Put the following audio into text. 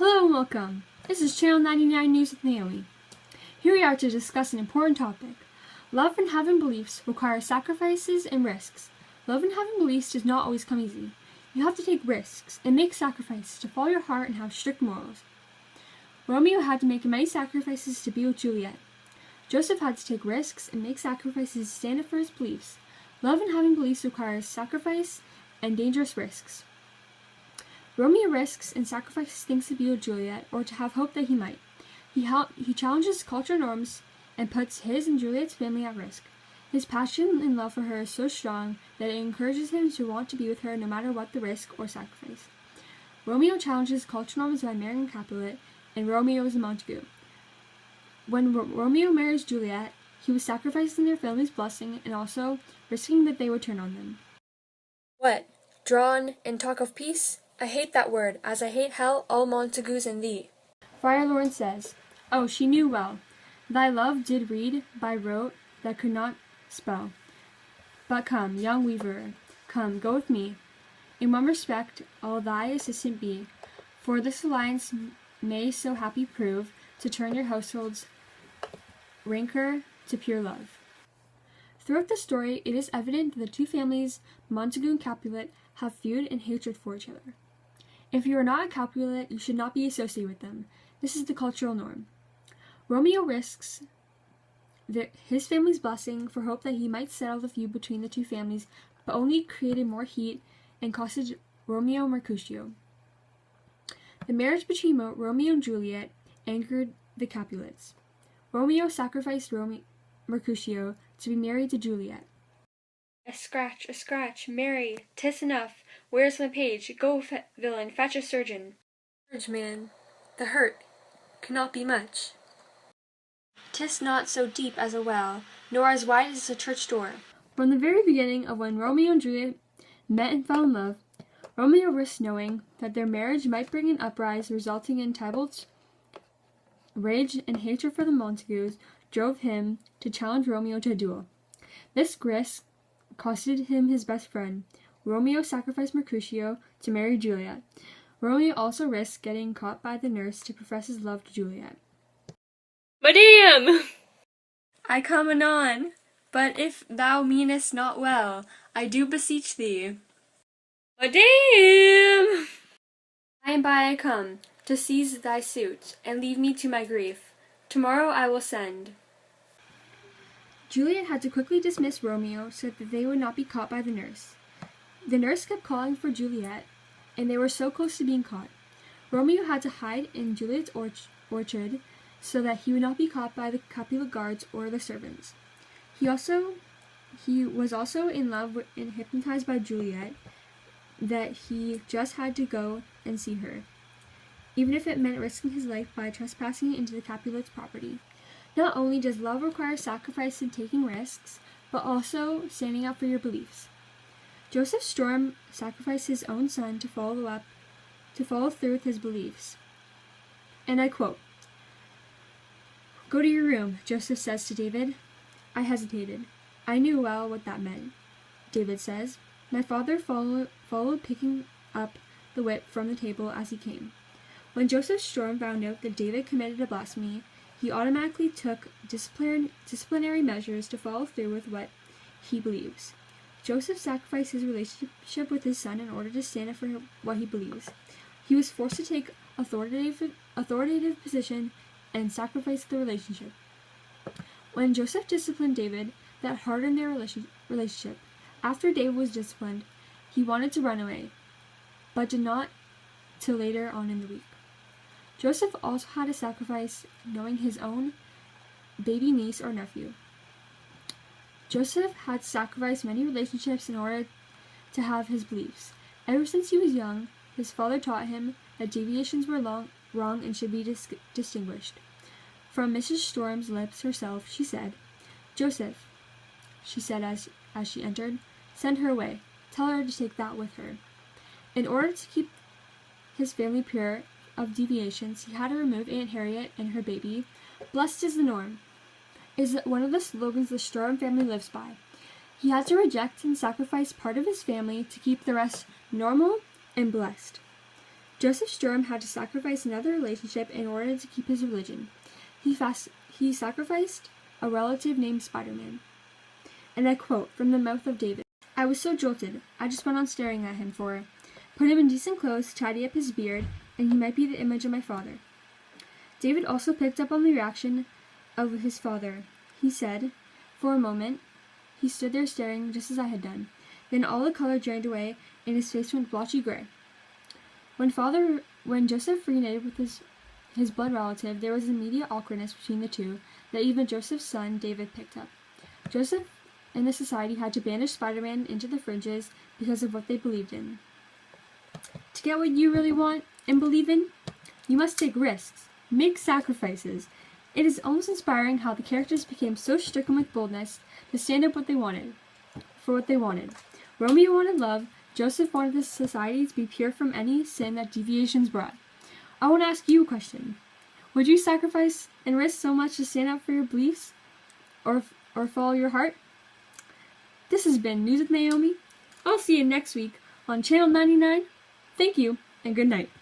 Hello and welcome. This is Channel 99 News with Naomi. Here we are to discuss an important topic. Love and having beliefs requires sacrifices and risks. Love and having beliefs does not always come easy. You have to take risks and make sacrifices to follow your heart and have strict morals. Romeo had to make many sacrifices to be with Juliet. Joseph had to take risks and make sacrifices to stand up for his beliefs. Love and having beliefs requires sacrifice and dangerous risks. Romeo risks and sacrifices things to be with Juliet, or to have hope that he might. He challenges cultural norms and puts his and Juliet's family at risk. His passion and love for her is so strong that it encourages him to want to be with her no matter what the risk or sacrifice. Romeo challenges cultural norms by marrying Capulet, and Romeo is a Montague. When Romeo marries Juliet, he was sacrificing their family's blessing and also risking that they would turn on them. What? Drawn and talk of peace? I hate that word, as I hate hell, all Montagues and thee. Friar Lawrence says, "Oh, she knew well. Thy love did read by rote that could not spell. But come, young weaver, come, go with me. In one respect I'll thy assistant be, for this alliance may so happy prove to turn your household's rancor to pure love." Throughout the story, it is evident that the two families, Montague and Capulet, have feud and hatred for each other. If you are not a Capulet, you should not be associated with them. This is the cultural norm. Romeo risks his family's blessing for hope that he might settle the feud between the two families, but only created more heat and costed Romeo Mercutio. The marriage between Romeo and Juliet angered the Capulets. Romeo sacrificed Mercutio to be married to Juliet. A scratch, Mary, 'tis enough. Where's my page? Go, villain, fetch a surgeon. Courage, man, the hurt cannot be much. 'Tis not so deep as a well, nor as wide as a church door. From the very beginning of when Romeo and Juliet met and fell in love, Romeo risked knowing that their marriage might bring an uprising resulting in Tybalt's rage and hatred for the Montagues drove him to challenge Romeo to a duel. This risk costed him his best friend. Romeo sacrificed Mercutio to marry Juliet. Romeo also risked getting caught by the nurse to profess his love to Juliet. Madame! I come anon, but if thou meanest not well, I do beseech thee. Madame! By and by I come, to seize thy suit, and leave me to my grief. Tomorrow I will send. Juliet had to quickly dismiss Romeo so that they would not be caught by the nurse. The nurse kept calling for Juliet, and they were so close to being caught. Romeo had to hide in Juliet's orchard so that he would not be caught by the Capulet guards or the servants. He was also in love and hypnotized by Juliet that he just had to go and see her, even if it meant risking his life by trespassing into the Capulets' property. Not only does love require sacrifice and taking risks, but also standing up for your beliefs. Joseph Storm sacrificed his own son to follow through with his beliefs. And I quote, "Go to your room," Joseph says to David. I hesitated. I knew well what that meant. David says, "My father followed picking up the whip from the table as he came." When Joseph Storm found out that David committed a blasphemy, he automatically took disciplinary measures to follow through with what he believes. Joseph sacrificed his relationship with his son in order to stand up for what he believes. He was forced to take authoritative position and sacrifice the relationship. When Joseph disciplined David, that hardened their relationship. After David was disciplined, he wanted to run away, but did not till later on in the week. Joseph also had to sacrifice knowing his own baby niece or nephew. Joseph had sacrificed many relationships in order to have his beliefs. Ever since he was young, his father taught him that deviations were wrong and should be distinguished. From Mrs. Storm's lips herself, she said, "Joseph," she said as she entered, "send her away. Tell her to take that with her." In order to keep his family pure of deviations, he had to remove Aunt Harriet and her baby. "Blessed is the norm," is one of the slogans the Storm family lives by. He had to reject and sacrifice part of his family to keep the rest normal and blessed. Joseph Sturm had to sacrifice another relationship in order to keep his religion. He sacrificed a relative named Spider-Man. And I quote from the mouth of David, "I was so jolted, I just went on staring at him for, put him in decent clothes, tidy up his beard, and he might be the image of my father." David also picked up on the reaction of his father. He said, for a moment, he stood there staring just as I had done. Then all the color drained away, and his face went blotchy gray. When Joseph reunited with his blood relative, there was immediate awkwardness between the two that even Joseph's son, David, picked up. Joseph and the society had to banish Spider-Man into the fringes because of what they believed in. To get what you really want and believe in, you must take risks, make sacrifices. It is almost inspiring how the characters became so stricken with boldness to stand up for what they wanted. Romeo wanted love. Joseph wanted the society to be pure from any sin that deviations brought. I want to ask you a question. Would you sacrifice and risk so much to stand up for your beliefs or follow your heart? This has been News with Naomi. I'll see you next week on Channel 99. Thank you, and good night.